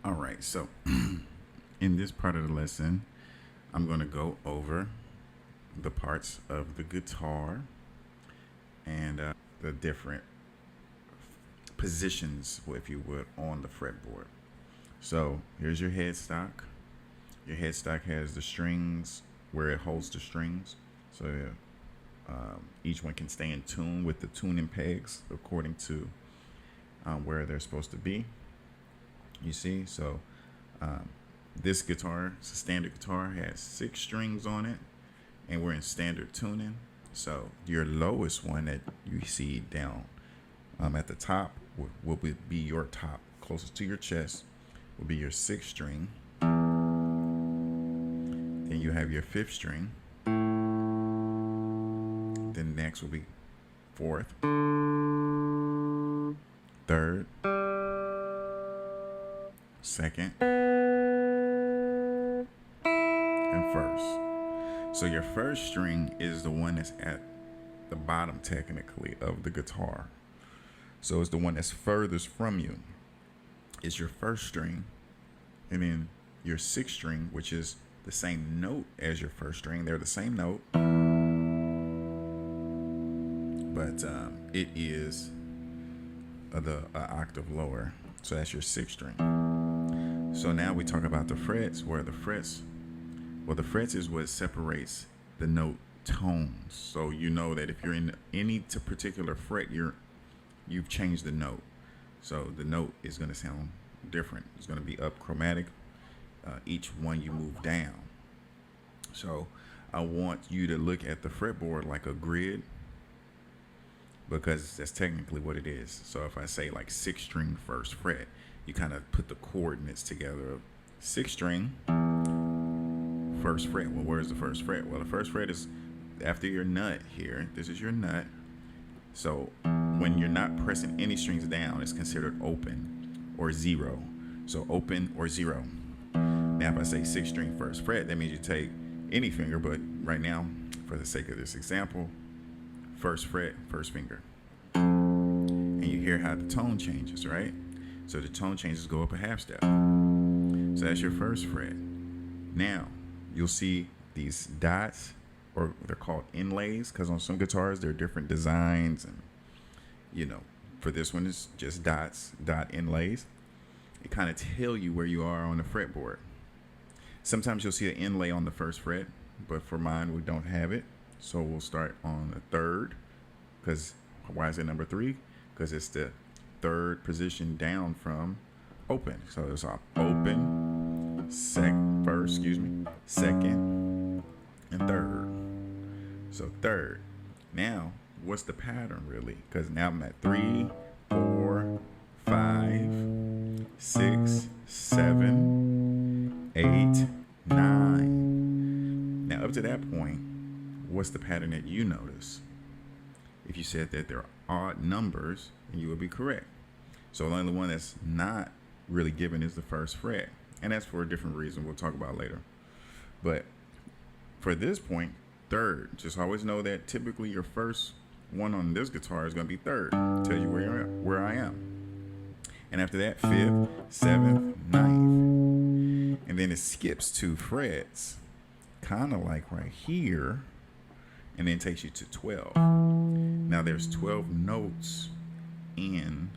All right, so in this part of the lesson, I'm going to go over the parts of the guitar and the different positions, if you would, on the fretboard. So here's your headstock. Your headstock has the strings where it holds the strings. So each one can stay in tune with the tuning pegs according to where they're supposed to be. You see, so this guitar, it's a standard guitar, has 6 strings on it, and we're in standard tuning. So your lowest one that you see down at the top will be your top, closest to your chest, will be your 6th string. Then you have your 5th string. Then next will be 4th, 3rd, 2nd, and 1st. So your 1st string is the one that's at the bottom technically of the guitar. So it's the one that's furthest from you. It's your 1st string, and then your 6th string, which is the same note as your 1st string. They're the same note, but it is the octave lower. So that's your 6th string. So now we talk about the frets, the frets is what separates the note tones. So you know that if you're in any particular fret, you've changed the note. So the note is going to sound different. It's going to be up chromatic. Each one you move down. So I want you to look at the fretboard like a grid, because that's technically what it is. So if I say like 6th string 1st fret, you kind of put the coordinates together of 6th string 1st fret. Well, where's the 1st fret? Well, the 1st fret is after your nut here. This is your nut. So when you're not pressing any strings down, it's considered open or 0. So open or 0. Now if I say 6th string 1st fret, that means you take any finger, but right now, for the sake of this example, 1st fret, 1st finger. And you hear how the tone changes, right? So the tone changes go up a half step. So that's your 1st fret. Now, you'll see these dots, or they're called inlays, because on some guitars, there are different designs. And, for this one, it's just dots, dot inlays. It kind of tell you where you are on the fretboard. Sometimes you'll see an inlay on the 1st fret, but for mine, we don't have it. So we'll start on the 3rd, because why is it number 3? Because it's the 3rd position down from open. So it's open, 2nd, 2nd, and 3rd. So 3rd. Now, what's the pattern really? Because now I'm at 3, 4, 5, 6, 7, 8, 9. Now up to that point, what's the pattern that you notice? If you said that they're odd numbers, then you would be correct. So the only one that's not really given is the 1st fret. And that's for a different reason we'll talk about later. But for this point, 3rd. Just always know that typically your first one on this guitar is going to be 3rd. Tells you where I am. And after that, 5th, 7th, 9th. And then it skips 2 frets, kind of like right here, and then takes you to 12. Now there's 12 notes in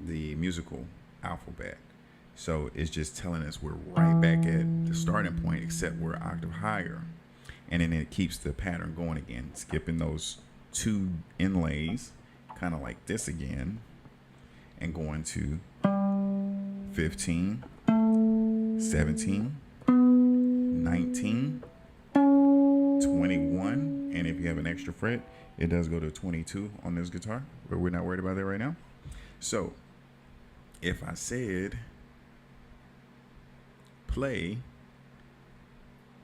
the musical alphabet. So it's just telling us we're right back at the starting point, except we're an octave higher. And then it keeps the pattern going again, skipping those 2 inlays, kind of like this again, and going to 15, 17, 19, 21, and if you have an extra fret, it does go to 22 on this guitar, but we're not worried about that right now. So if I said play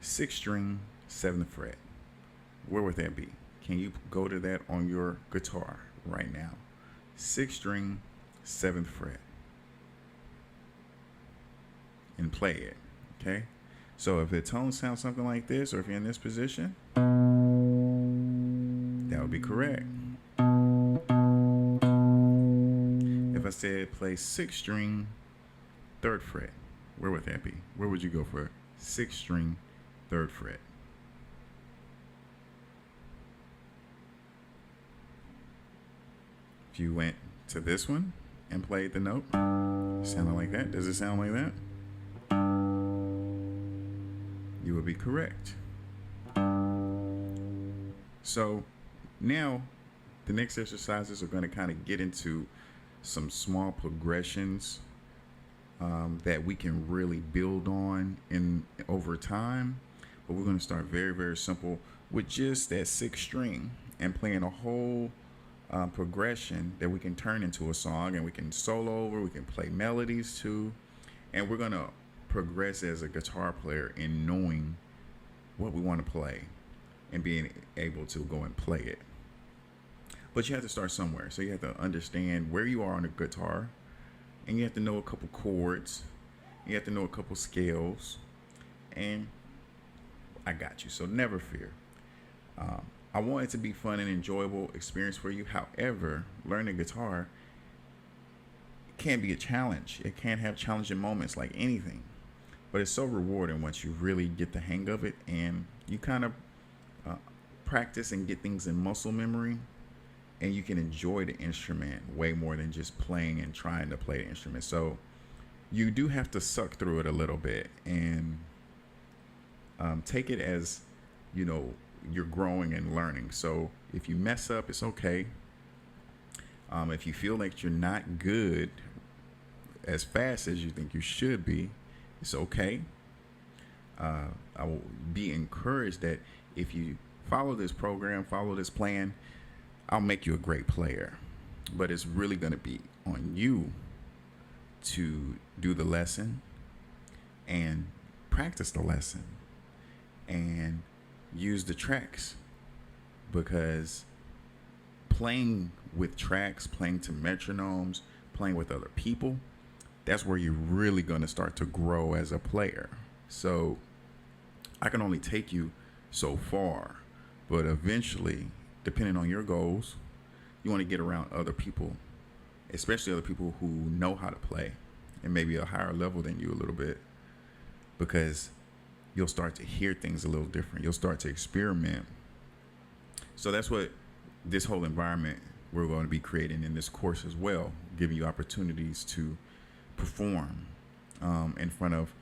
6th string 7th fret, where would that be? Can you go to that on your guitar right now? 6th string 7th fret, and play it. Okay, so if the tone sounds something like this, or if you're in this position, that would be correct. If I said play 6th string third fret. Where would that be? Where would you go for sixth string, third fret? If you went to this one and played the note, sounded like that. Does it sound like that? You would be correct. So now the next exercises are going to kind of get into some small progressions that we can really build on in over time. But we're going to start very, very simple with just that sixth string and playing a whole progression that we can turn into a song, and we can solo over, we can play melodies too, and we're going to progress as a guitar player in knowing what we want to play and being able to go and play it. But you have to start somewhere. So you have to understand where you are on the guitar, and you have to know a couple chords, you have to know a couple scales, and I got you. So never fear. I want it to be fun and enjoyable experience for you. However, learning guitar can be a challenge. It can have challenging moments like anything, but it's so rewarding once you really get the hang of it and you kind of practice and get things in muscle memory, and you can enjoy the instrument way more than just playing and trying to play the instrument. So you do have to suck through it a little bit and take it as, you're growing and learning. So if you mess up, it's okay. If you feel like you're not good as fast as you think you should be, it's okay. I will be encouraged that if you follow this program, follow this plan, I'll make you a great player. But it's really going to be on you to do the lesson and practice the lesson and use the tracks, because playing with tracks, playing to metronomes, playing with other people, that's where you're really going to start to grow as a player. So I can only take you so far, but eventually, depending on your goals, you want to get around other people, especially other people who know how to play and maybe a higher level than you a little bit, because you'll start to hear things a little different. You'll start to experiment. So that's what this whole environment we're going to be creating in this course as well, giving you opportunities to perform in front of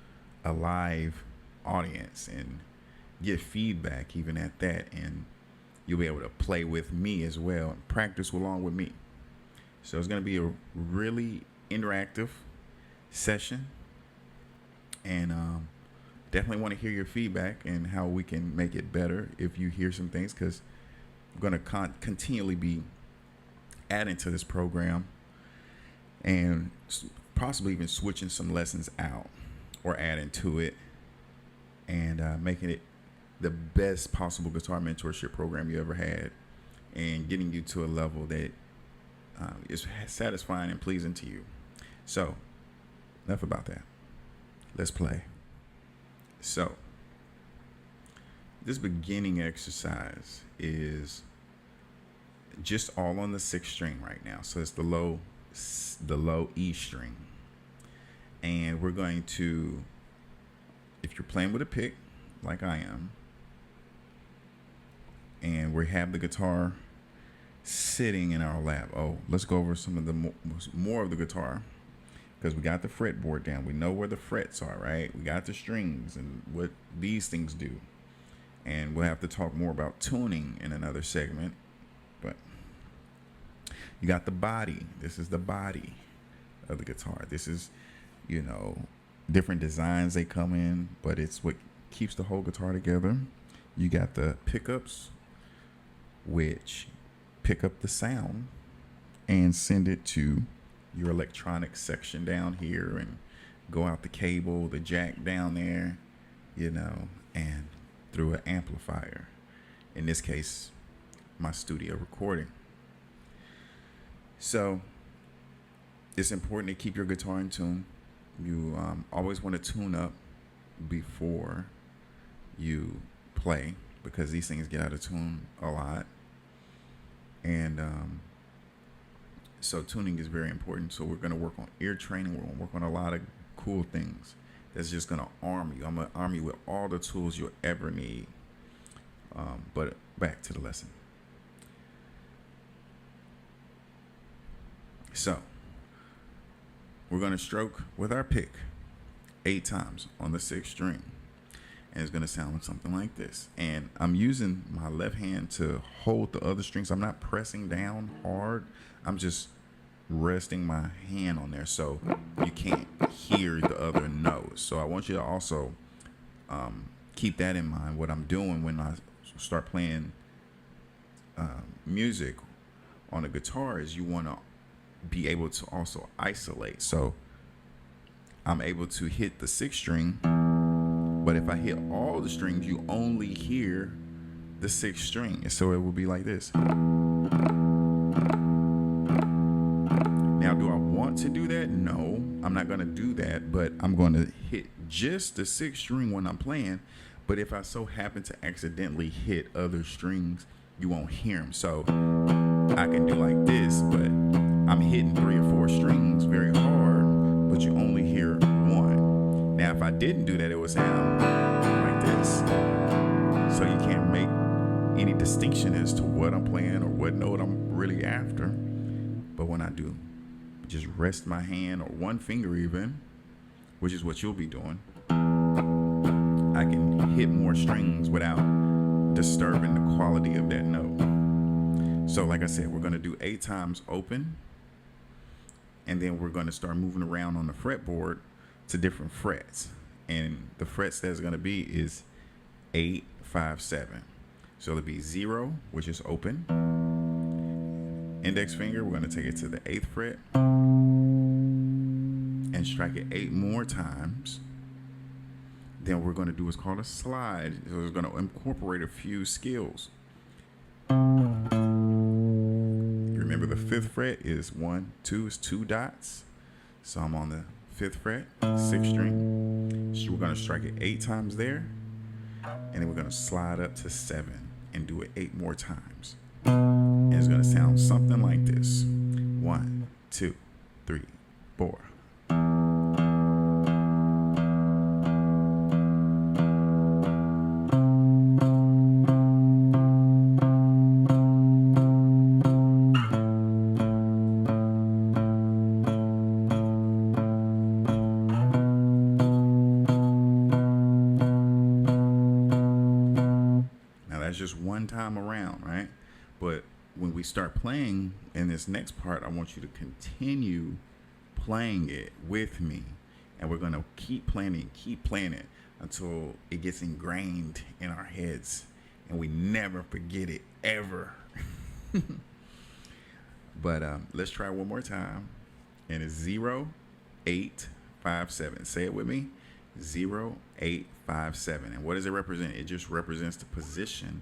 a live audience and get feedback even at that. And you'll be able to play with me as well and practice along with me. So it's going to be a really interactive session. And definitely want to hear your feedback and how we can make it better if you hear some things, because I'm going to continually be adding to this program and possibly even switching some lessons out or adding to it and making it the best possible guitar mentorship program you ever had, and getting you to a level that is satisfying and pleasing to you. So enough about that. Let's play. So this beginning exercise is just all on the sixth string right now. So it's the low E string. And we're going to, if you're playing with a pick like I am, and we have the guitar sitting in our lap. Oh, let's go over some of the more of the guitar, because we got the fretboard down. We know where the frets are, right? We got the strings and what these things do. And we'll have to talk more about tuning in another segment. But you got the body. This is the body of the guitar. This is, different designs they come in, but it's what keeps the whole guitar together. You got the pickups, which pick up the sound and send it to your electronics section down here and go out the cable, the jack down there, and through an amplifier. In this case, my studio recording. So it's important to keep your guitar in tune. You always want to tune up before you play, because these things get out of tune a lot. And so tuning is very important. So we're going to work on ear training. We're going to work on a lot of cool things that's just gonna arm you. I'm gonna arm you with all the tools you'll ever need. But back to the lesson. So we're gonna stroke with our pick 8 times on the 6th string. And it's going to sound like something like this. And I'm using my left hand to hold the other strings. I'm not pressing down hard. I'm just resting my hand on there so you can't hear the other notes. So I want you to also keep that in mind. What I'm doing when I start playing music on a guitar is you want to be able to also isolate. So I'm able to hit the 6th string. But if I hit all the strings, you only hear the 6th string. And so it will be like this. Now, do I want to do that? No, I'm not going to do that. But I'm going to hit just the 6th string when I'm playing. But if I so happen to accidentally hit other strings, you won't hear them. So I can do like this, but I'm hitting 3 or 4 strings very hard, but you only hear one. Now, if I didn't do that, it would sound like this. So you can't make any distinction as to what I'm playing or what note I'm really after. But when I do, just rest my hand or one finger even, which is what you'll be doing, I can hit more strings without disturbing the quality of that note. So like I said, we're going to do 8 times open, and then we're going to start moving around on the fretboard to different frets, and the frets that's going to be is 8, 5, 7. So it'll be 0, which is open. Index finger, we're going to take it to the 8th fret and strike it 8 more times. Then we're going to do what's called a slide. So it's going to incorporate a few skills. Remember, the 5th fret is 1, 2 is 2 dots. So I'm on the 5th fret, 6th string. So we're going to strike it 8 times there, and then we're going to slide up to 7 and do it 8 more times. And it's going to sound something like this: 1, 2, 3, 4. Just one time around, right? But when we start playing in this next part, I want you to continue playing it with me, and we're going to keep playing it until it gets ingrained in our heads and we never forget it ever. But let's try one more time, and it's 0, 8, 5, 7. Say it with me: 0, 8, 5, 7. And what does it represent? It just represents the position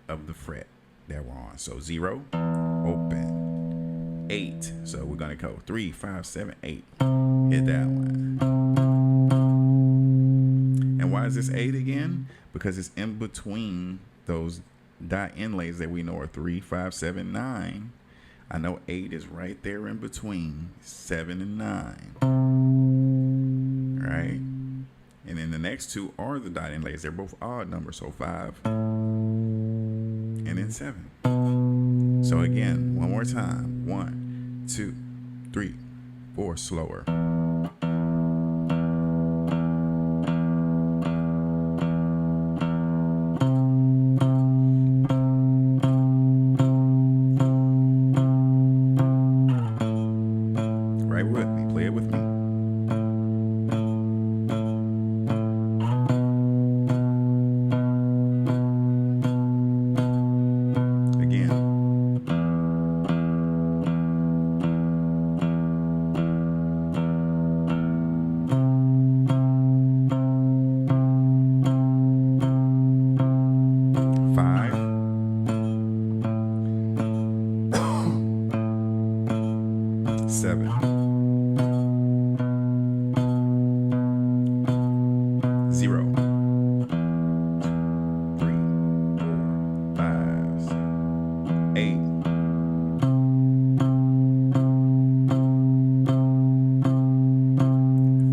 of the fret that we're on. So 0, open. 8. So we're going to go 3, 5, 7, 8. Hit that one. And why is this 8 again? Because it's in between those dot inlays that we know are 3, 5, 7, 9. I know 8 is right there in between 7 and 9. Right? And then the next 2 are the dot inlays. They're both odd numbers, so 5 and then 7. So again, one more time: 1, 2, 3, 4. Slower. Right with me. Play it with me.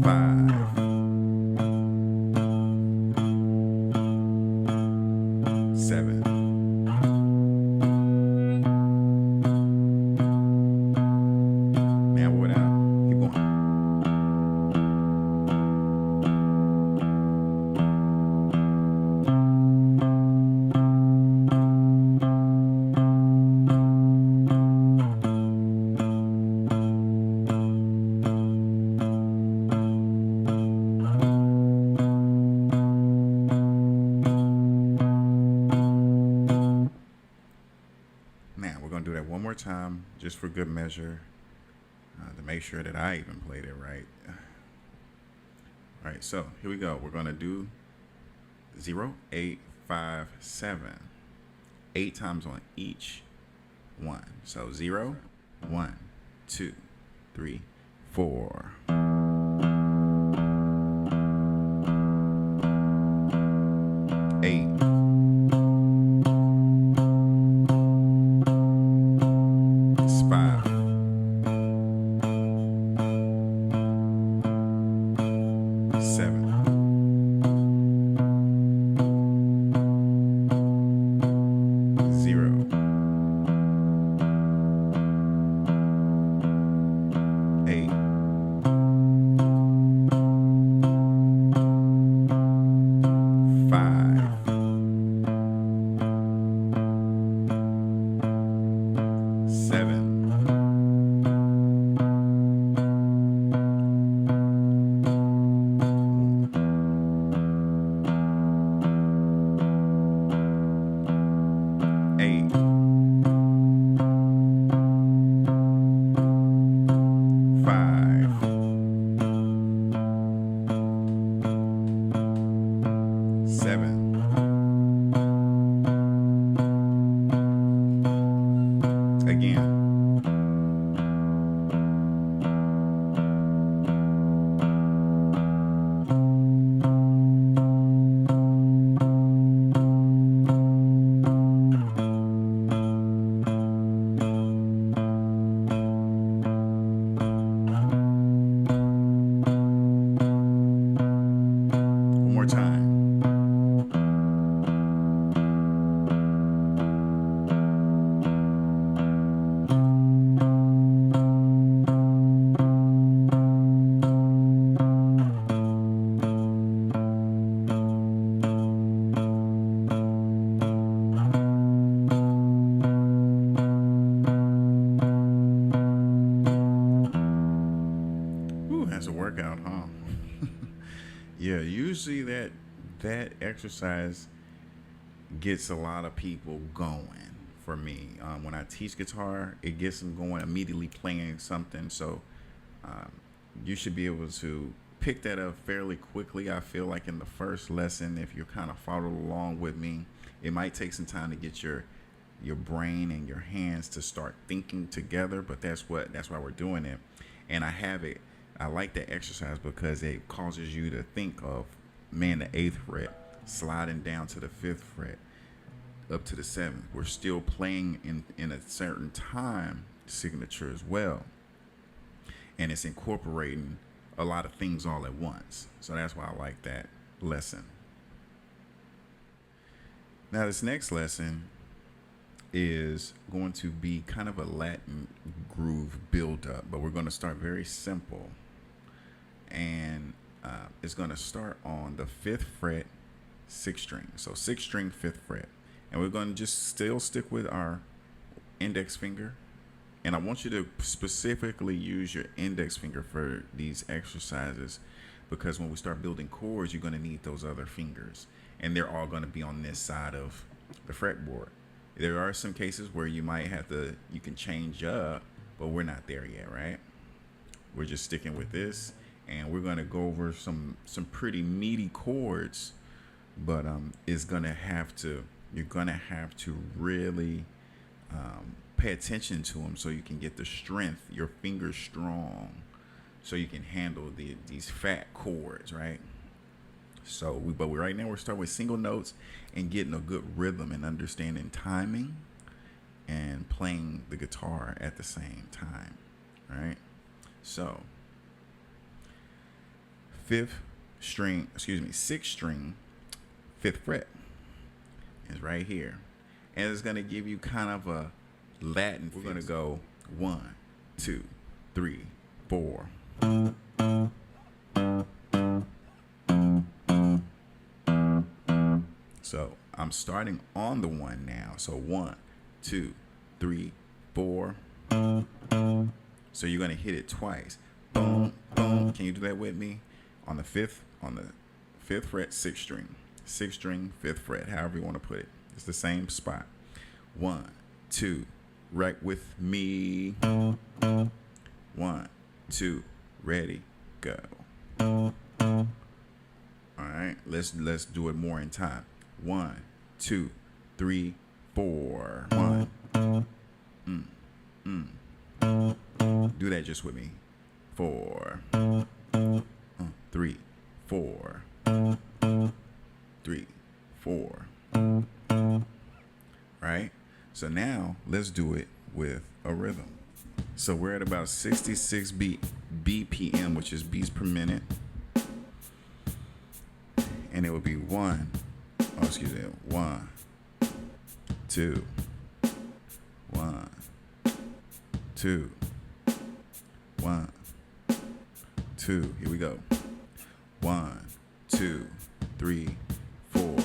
5, 7. Now we're down. Keep going. Now we're gonna do that one more time, just for good measure, to make sure that I even played it right. All right, so here we go. We're gonna do 0, 8, 5, 7, 8 times on each one. So 0, 1, 2, 3, 4. 8. 5. 7. 0. 8. 5. 7. 8. 5. 7. Again. 1 more time. Ooh, that's a workout, huh? Yeah, usually that exercise gets a lot of people going. For me, when I teach guitar, it gets them going immediately playing something. So um, you should be able to pick that up fairly quickly. I feel like in the first lesson, if you kind of follow along with me, it might take some time to get your brain and your hands to start thinking together. But that's why we're doing it. And I like that exercise because it causes you to think of, man, the 8th fret sliding down to the 5th fret up to the 7th. We're still playing in a certain time signature as well, and it's incorporating a lot of things all at once. So that's why I like that lesson. Now this next lesson is going to be kind of a Latin groove build up, but we're going to start very simple, and it's going to start on the 5th fret, 6th string. So 6th string, 5th fret, and we're going to just still stick with our index finger. And I want you to specifically use your index finger for these exercises, because when we start building chords, you're going to need those other fingers, and they're all going to be on this side of the fretboard. There are some cases where you can change up, but we're not there yet, right? We're just sticking with this, and we're going to go over some pretty meaty chords, but you're going to have to really pay attention to them so you can get the strength, your fingers strong, so you can handle these fat chords, right? So right now we're starting with single notes and getting a good rhythm and understanding timing and playing the guitar at the same time, right? So sixth string, fifth fret is right here. And it's going to give you kind of a Latin. We're going to go 1, 2, 3, 4. So I'm starting on the 1 now. So 1, 2, 3, 4. So you're going to hit it twice. Boom, boom. Can you do that with me? On the fifth fret, sixth string, fifth fret, however you want to put it. It's the same spot. 1, 2, right with me. 1, 2, ready, go. All right, let's do it more in time. 1, 2, 3, 4. 1. Do that just with me. 4. 3, 4. 3, 4. Right? So now let's do it with a rhythm. So we're at about 66 BPM, which is beats per minute. And it would be 1, 2, 1, 2, 1, 2. Here we go. 1, 2, 3, 4.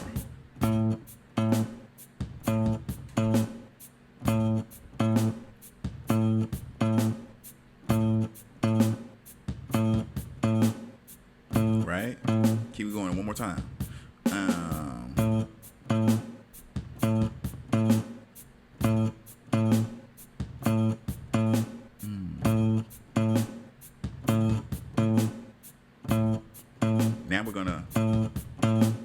Right? Keep going one more time. Now we're gonna,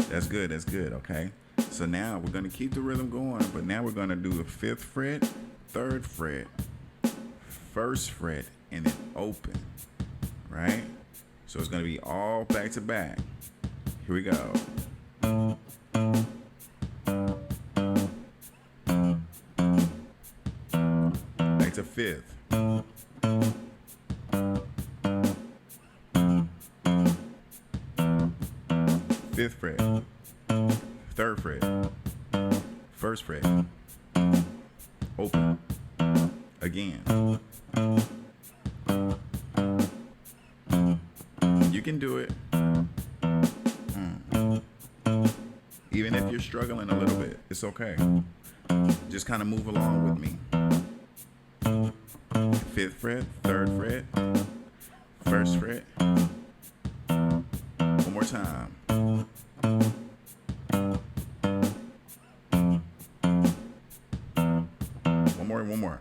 that's good, okay? So now we're gonna keep the rhythm going, but now we're gonna do the fifth fret, third fret, first fret, and then open, right? So it's gonna be all back to back. Here we go. Back to fifth. Fifth fret, third fret, first fret, open, again. You can do it. Even if you're struggling a little bit, it's okay. Just kind of move along with me. Fifth fret, third fret, first fret. One more time. One more.